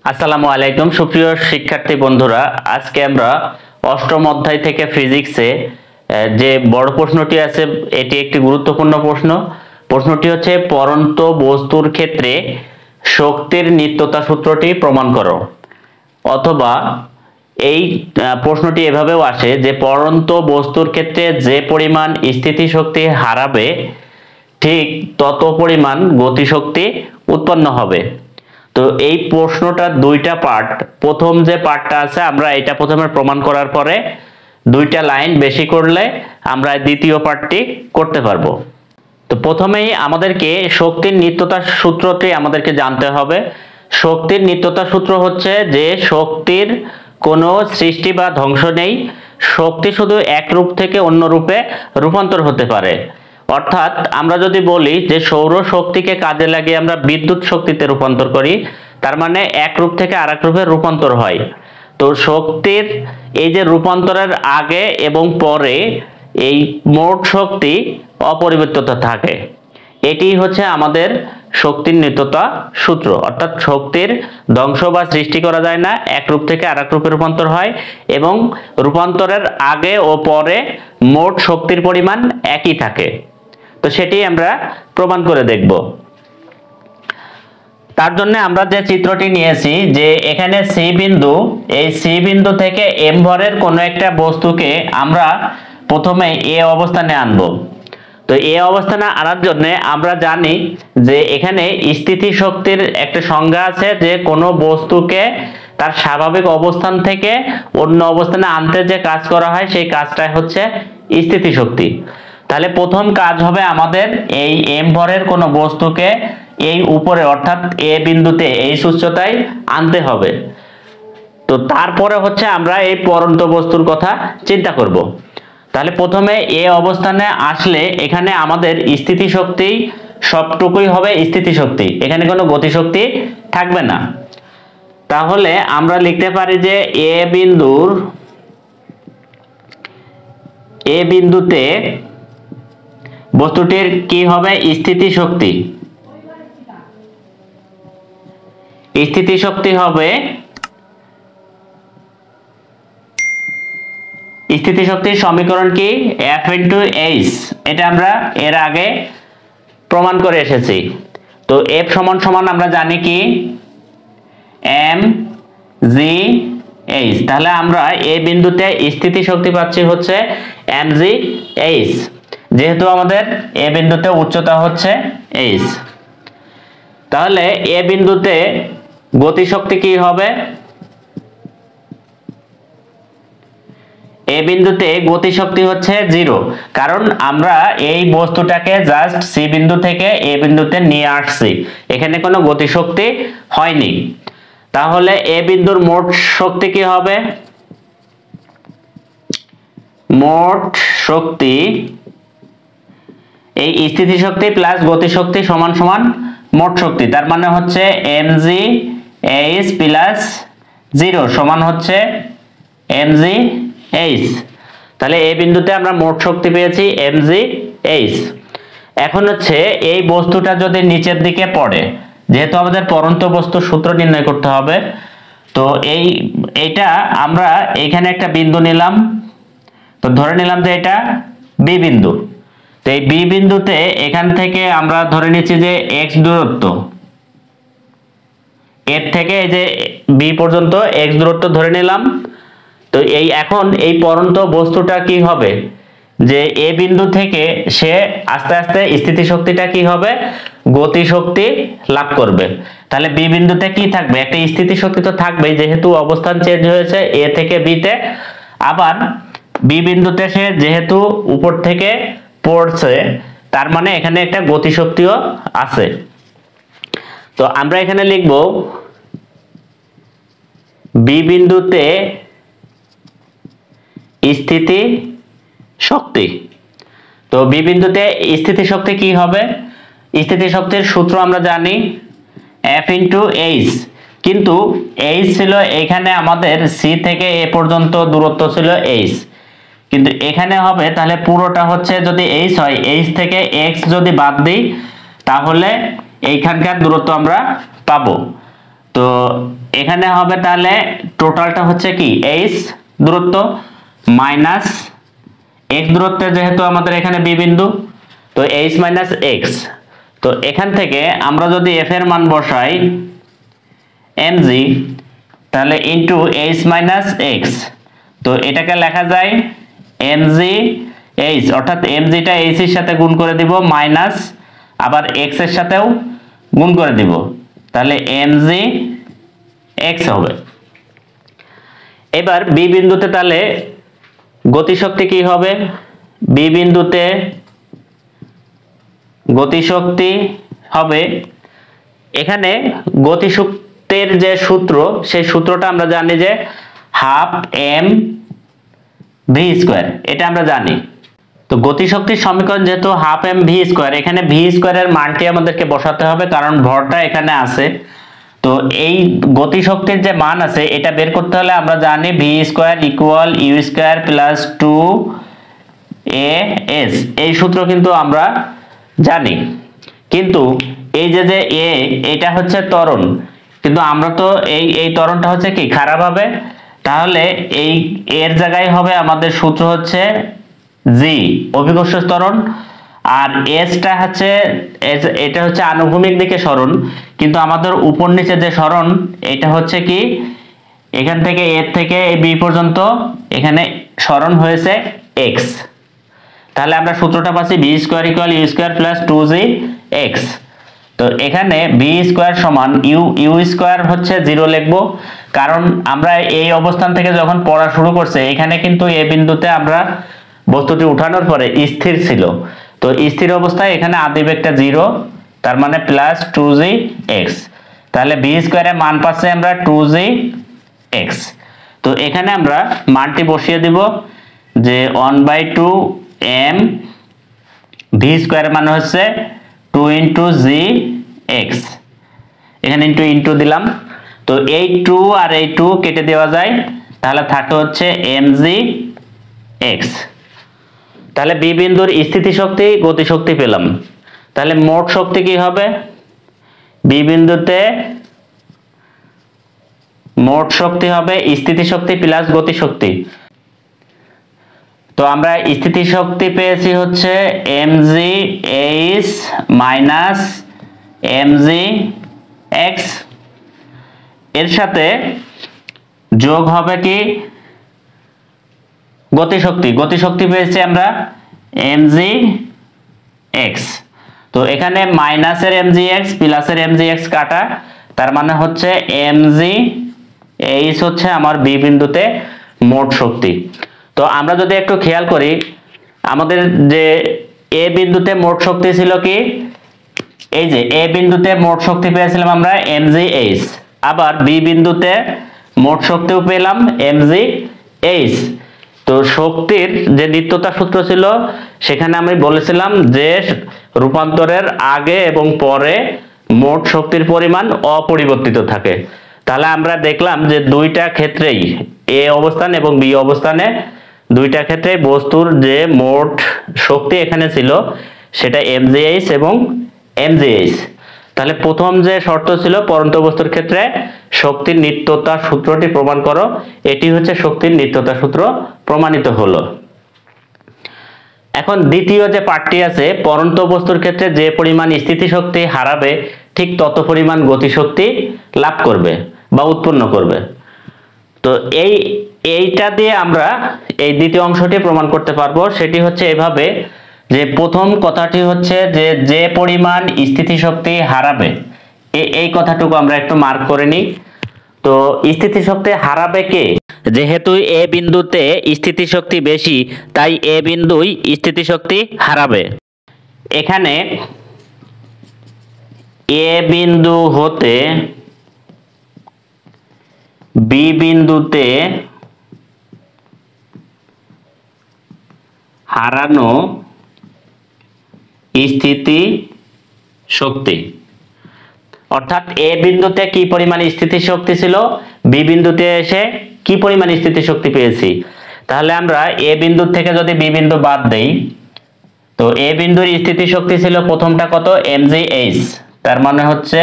আসসালামু আলাইকুম সুপ্রিয় শিক্ষার্থী বন্ধুরা, আজকে আমরা অষ্টম অধ্যায় থেকে ফিজিক্সে যে বড় প্রশ্নটি আছে এটি একটি গুরুত্বপূর্ণ প্রশ্ন। প্রশ্নটি হচ্ছে পরন্ত বস্তুর ক্ষেত্রে শক্তির নিত্যতা সূত্রটি প্রমাণ করো। অথবা এই প্রশ্নটি এভাবেও আসে যে পরন্ত বস্তুর ক্ষেত্রে যে পরিমাণ স্থিতিশক্তি হারাবে ঠিক তত পরিমাণ গতিশক্তি উৎপন্ন হবে। তো এই প্রশ্নটার দুইটা পার্ট। প্রথম যে পার্টটা আছে আমরা এটা প্রথমে প্রমাণ করার পরে দুইটা লাইন বেশি করলে আমরা দ্বিতীয় পার্টটি করতে পারবো। তো প্রথমেই আমাদেরকে শক্তির নিত্যতা সূত্রটি আমাদেরকে জানতে হবে। শক্তির নিত্যতা সূত্র হচ্ছে যে শক্তির কোনো সৃষ্টি বা ধ্বংস নেই, শক্তি শুধু এক রূপ থেকে অন্য রূপে রূপান্তর হতে পারে। অর্থাৎ আমরা যদি বলি যে সৌর শক্তিকে কাজে লাগিয়ে আমরা বিদ্যুৎ শক্তিতে রূপান্তর করি, তার মানে এক রূপ থেকে আরেক রূপে রূপান্তর হয়। তো শক্তির এই যে রূপান্তরের আগে এবং পরে এই মোট শক্তি অপরিবর্তিত থাকে। এটি হচ্ছে আমাদের শক্তির নিত্যতা সূত্র। অর্থাৎ শক্তির ধ্বংস বা সৃষ্টি করা যায় না, এক রূপ থেকে আরেক রূপে রূপান্তর হয় এবং রূপান্তরের আগে ও পরে মোট শক্তির পরিমাণ একই থাকে। তো সেটি আমরা প্রমাণ করে দেখব। তার জন্য আমরা যে চিত্রটি নিয়েছি যে এখানে সি বিন্দু, এই সি বিন্দু থেকে এম ভরের কোনো একটা বস্তুকে আমরা প্রথমে এ অবস্থানে আনব। তো এ অবস্থানে আনার জন্য আমরা জানি যে এখানে স্থিতিশক্তির একটা সংজ্ঞা আছে যে কোনো বস্তুকে তার স্বাভাবিক অবস্থান থেকে অন্য অবস্থানে আনতে যে কাজ করা হয় সেই কাজটাই হচ্ছে স্থিতিশক্তি। তাহলে প্রথম কাজ হবে আমাদের এই এম ভরের কোনো বস্তুকে এই উপরে অর্থাৎ এ বিন্দুতে এই উচ্চতায় আনতে হবে। তো তারপরে হচ্ছে আমরা এই পরন্ত বস্তুর কথা চিন্তা করব। তাহলে প্রথমে এ অবস্থানে আসলে এখানে আমাদের স্থিতিশক্তি সবটুকুই হবে স্থিতিশক্তি, এখানে কোনো গতিশক্তি থাকবে না। তাহলে আমরা লিখতে পারি যে এ বিন্দুতে বস্তুটির কি হবে স্থিতিশক্তি। স্থিতিশক্তি হবে স্থিতিশক্তির সমীকরণ কি F × H। এটা আমরা এর আগে প্রমাণ করে এসেছি। তো F সমান সমান আমরা জানি কি mgh। তাহলে আমরা এই বিন্দুতে স্থিতিশক্তি পাচ্ছি হচ্ছে mgh, যেহেতু আমাদের এ বিন্দুতে উচ্চতা হচ্ছে h। তাহলে এ বিন্দুতে গতিশক্তি কি হবে, এ বিন্দুতে গতিশক্তি হচ্ছে 0, কারণ আমরা এই বস্তুটাকে জাস্ট সি বিন্দু থেকে এ বিন্দুতে নিয়ে আসছি, এখানে কোনো গতিশক্তি হয়নি। তাহলে এ বিন্দুর মোট শক্তি কি হবে, মোট শক্তি এই স্থিতিশক্তি প্লাস গতিশক্তি সমান সমান মোট শক্তি। তার মানে হচ্ছে mgh প্লাস 0 সমান হচ্ছে mgh। তাহলে এই বিন্দুতে আমরা মোট শক্তি পেয়েছি mgh। এখন হচ্ছে এই বস্তুটা যদি নিচের দিকে পড়ে, যেহেতু আমাদের পরন্ত বস্তুর সূত্র নির্ণয় করতে হবে, তো এইটা আমরা এখানে একটা বিন্দু নিলাম। তো ধরে নিলাম যে এটা বি বিন্দু। তো এই বি বিন্দুতে এখান থেকে আমরা ধরে নিচ্ছি যে x দূরত্ব, এর থেকে এই যে বি পর্যন্ত x দূরত্ব ধরে নিলাম। তো এখন এই পরন্ত বস্তুটা কি হবে যে এ বিন্দু থেকে সে আস্তে আস্তে স্থিতিশক্তিটা কি হবে, গতিশক্তি লাভ করবে। তাহলে বি বিন্দুতে কি থাকবে, একটা স্থিতিশক্তি তো থাকবে যেহেতু অবস্থান চেঞ্জ হয়েছে এ থেকে বিতে। আবার বি বিন্দুতে সে যেহেতু উপর থেকে পড়ছে, তার মানে এখানে একটা গতিশক্তিও আছে। তো আমরা এখানে লিখব বি বিন্দুতে স্থিতি শক্তি। তো বি বিন্দুতে স্থিতি শক্তি কি হবে, স্থিতি শক্তির সূত্র আমরা জানি F × H, কিন্তু H ছিল এখানে আমাদের সি থেকে এ পর্যন্ত দূরত্ব ছিল H, কিন্তু এখানে হবে তাহলে পুরোটা হচ্ছে যদি H হয়, H থেকে x যদি বাদ দিই তাহলে এইখানকার দূরত্ব আমরা পাবো। তো এখানে হবে তাহলে টোটালটা হচ্ছে কি h দূরত্ব মাইনাস x দূরত্বে, যেহেতু আমাদের এখানে বি বিন্দু, তো h মাইনাস x। তো এখান থেকে আমরা যদি f এর মান বসাই mg, তাহলে ইনটু h মাইনাস x, তো এটাকে লেখা যায় mg h, অর্থাৎ mg টা h এর সাথে গুণ করে দিব মাইনাস আবার x এর সাথেও গুণ করে দিব, তাহলে mg x হবে। এবার বি বিন্দুতে তাহলে গতিশক্তি কি হবে? বি বিন্দুতে গতিশক্তি হবে, এখানে গতিশক্তির যে সূত্র, সেই সূত্রটা আমরা জানি যে হাফ এম ভি স্কোয়ার, এটা আমরা জানি। তো গতিশক্তির সমীকরণ যেহেতু হাফ এম ভি স্কোয়ার, এখানে ভি স্কোয়ারের মানটি আমাদেরকে বসাতে হবে, কারণ ভরটা এখানে আছে। তো এই গতিশক্তির যে মান আছে এটা বের করতে হলে আমরা জানি v square equal u square plus 2as, এই সূত্র কিন্তু আমরা জানি। কিন্তু এই যে এ, এটা হচ্ছে ত্বরণ, কিন্তু আমরা তো এই ত্বরণটা হচ্ছে কি খারাপ হবে, তাহলে এই এর জায়গায় হবে আমাদের সূত্র হচ্ছে জি, অভিকর্ষ ত্বরণ, আর এসটা হচ্ছে এটা হচ্ছে আনুভূমিক দিকে সরণ, কিন্তু আমাদের উপর নিচে যে সরণ এটা হচ্ছে কি এখান থেকে এ থেকে বি পর্যন্ত এখানে সরণ হয়েছে এক্স। তাহলে আমরা সূত্রটা পাচ্ছি v square equal u square plus 2gx। তো এখানে বি স্কোয়ার সমান ইউ স্কোয়ার হচ্ছে 0 লিখবো, কারণ আমরা এই অবস্থান থেকে যখন পড়া শুরু করছে এখানে কিন্তু এ বিন্দুতে আমরা বস্তুটি উঠানোর পরে স্থির ছিল, তো স্থির অবস্থায় এখানে আদিবেগটা 0, তার মানে প্লাস 2gx। তাহলে বি স্কোয়ারের মান পাচ্ছি আমরা 2gx। তো এখানে আমরা মানটি বসিয়ে দিব যে 1/2 m ভি স্কোয়ার মানে হচ্ছে 2 ইন্টু জি এক্স, এখানে ইন্টু দিলাম। তো এই 2 আর এই 2 কেটে দেওয়া যায়, তাহলে থাকে হচ্ছে mg x। তাহলে বি বিন্দুর স্থিতিশক্তি গতিশক্তি পেলাম, তাহলে মোট শক্তি কি হবে? বি বিন্দুতে মোট শক্তি হবে স্থিতিশক্তি প্লাস গতিশক্তি। তো আমরা স্থিতিশক্তি পেয়েছি হচ্ছে mg h minus mg x, এর সাথে যোগ হবে কি গতিশক্তি পেয়েছি আমরা mg x। তো এখানে মাইনাসের mg x প্লাসের mg x কাটা, তার মানে হচ্ছে mg h হচ্ছে আমার বি বিন্দুতে মোট শক্তি। তো আমরা যদি একটু খেয়াল করি, আমাদের যে এ বিন্দুতে মোট শক্তি ছিল কি, এই যে এ বিন্দুতে মোট শক্তি পেয়েছিলাম আমরা mg h, আবার বি বিন্দুতে মোট শক্তিও পেলাম mg h। তো শক্তির যে নিত্যতা সূত্র ছিল সেখানে আমি বলেছিলাম যে রূপান্তরের আগে এবং পরে মোট শক্তির পরিমাণ অপরিবর্তিত থাকে। তাহলে আমরা দেখলাম যে দুইটা ক্ষেত্রেই এ অবস্থান এবং বি অবস্থানে দুইটা ক্ষেত্রে বস্তুর যে মোট শক্তি এখানে ছিল সেটা mgh এবং mgh। তাহলে প্রথম যে শর্ত ছিল পরন্ত বস্তুর ক্ষেত্রে শক্তির নিত্যতা সূত্রটি প্রমাণ করো, এটি হচ্ছে শক্তির নিত্যতা সূত্র প্রমাণিত হলো। এখন দ্বিতীয় যে পার্টটি আছে, পরন্ত বস্তুর ক্ষেত্রে যে পরিমাণ স্থিতিশক্তি হারাবে ঠিক তত পরিমাণ গতিশক্তি লাভ করবে বা উৎপন্ন করবে। তো এইটা দিয়ে আমরা এই দ্বিতীয় অংশটি প্রমাণ করতে পারবো, সেটি হচ্ছে এভাবে যে প্রথম কথাটি হচ্ছে যে পরিমাণ স্থিতিশক্তি হারাবে, এই কথাটুকু আমরা একটু মার্ক করে নিই। তো স্থিতিশক্তি হারাবে কে? যেহেতু এ বিন্দুতে স্থিতিশক্তি বেশি, তাই এ বিন্দুই স্থিতিশক্তি হারাবে। এখানে এ বিন্দু হতে বি বিন্দুতে হারানো স্থিতি শক্তি, অর্থাৎ এ বিন্দুতে কি পরিমাণ স্থিতি শক্তি ছিল, বি বিন্দুতে এসে কি পরিমাণ স্থিতি শক্তি পেয়েছি। তাহলে আমরা এ বিন্দু থেকে যদি বি বিন্দু বাদ দেই, তো এ বিন্দুর স্থিতি শক্তি ছিল প্রথমটা কত mgh, তার মানে হচ্ছে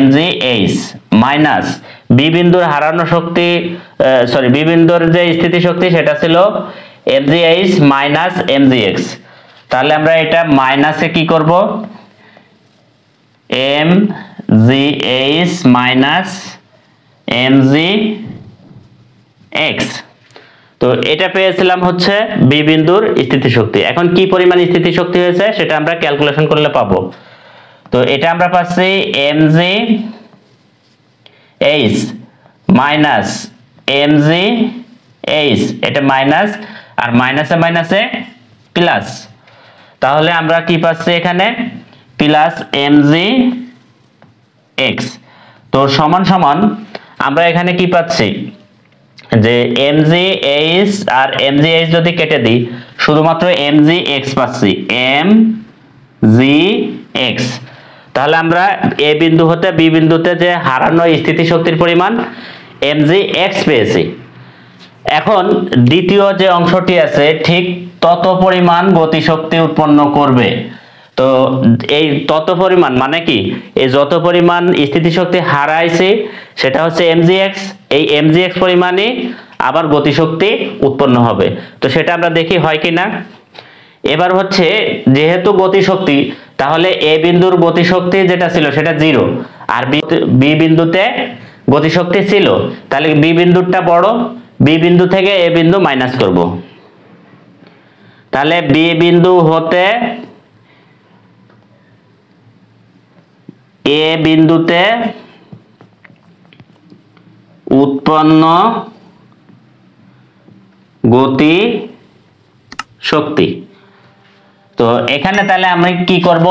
mgh মাইনাস বি বিন্দুর হারানো শক্তি, বি বিন্দুর যে স্থিতিশক্তি সেটা ছিল mgh মাইনাস mgx। তাহলে আমরা এটা মাইনাসে কি করব, mgh মাইনাস mgx। তো এটা পেয়েছিলাম হচ্ছে বি বিন্দুর স্থিতিশক্তি। এখন কি পরিমাণ স্থিতিশক্তি হয়েছে সেটা আমরা ক্যালকুলেশন করলে পাবো। তো এটা আমরা পাচ্ছি mgh মাইনাস mgh, এটা মাইনাস আর মাইনাসে মাইনাসে প্লাস, তাহলে আমরা কি পাচ্ছি এখানে প্লাস mgx। তো সমান সমান আমরা এখানে কি পাচ্ছি যে mgh আর mgh যদি কেটে দিই শুধুমাত্র mgx পাচ্ছি, mgx। তাহলে আমরা এ বিন্দু হতে বি বিন্দুতে যে হারানো স্থিতিশক্তির পরিমাণ mgx পেয়েছি। এখন দ্বিতীয় যে অংশটি আছে ঠিক তত পরিমাণ গতিশক্তি উৎপন্ন করবে। তো এই তত পরিমাণ মানে কি, এই যত পরিমাণ স্থিতিশক্তি হারাইছে সেটা হচ্ছে mgx, এই mgx পরিমাণে আবার গতিশক্তি উৎপন্ন হবে। তো সেটা আমরা দেখি হয় কিনা। এবার হচ্ছে যেহেতু গতিশক্তি, তাহলে এ বিন্দুর গতিশক্তি যেটা ছিল সেটা 0 আর বি বিন্দুতে গতিশক্তি ছিল, তাহলে বি বিন্দুটা বড়, বি বিন্দু থেকে এ বিন্দু মাইনাস করব। তাহলে বি বিন্দু হতে এ বিন্দুতে উৎপন্ন গতি শক্তি। তো এখানে তাহলে আমরা কি করব,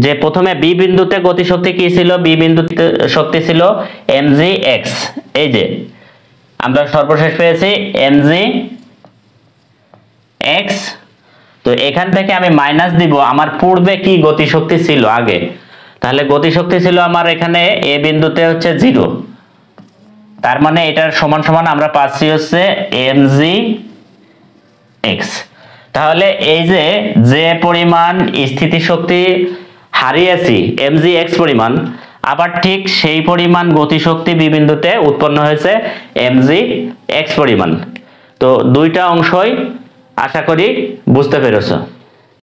যে প্রথমে বি বিন্দুতে গতি শক্তি কি ছিল, বি বিন্দুতে শক্তি ছিল mgx, এই যে আমরা সর্বশেষ পেয়েছি mgx। তো এখান থেকে আমি মাইনাস দিব আমার পূর্বে কি গতি শক্তি ছিল আগে, তাহলে গতি শক্তি ছিল আমার এখানে এ বিন্দুতে হচ্ছে 0, তার মানে এটার সমান সমান আমরা পাচ্ছি হচ্ছে mgx। তাহলে এই যে পরিমাণ স্থিতিশক্তি হারিয়েছি mgx পরিমাণ, আবার ঠিক সেই পরিমাণ গতিশক্তি বি বিন্দুতে উৎপন্ন হয়েছে mgx পরিমাণ। তো দুইটা অংশই আশা করি বুঝতে পেরেছো।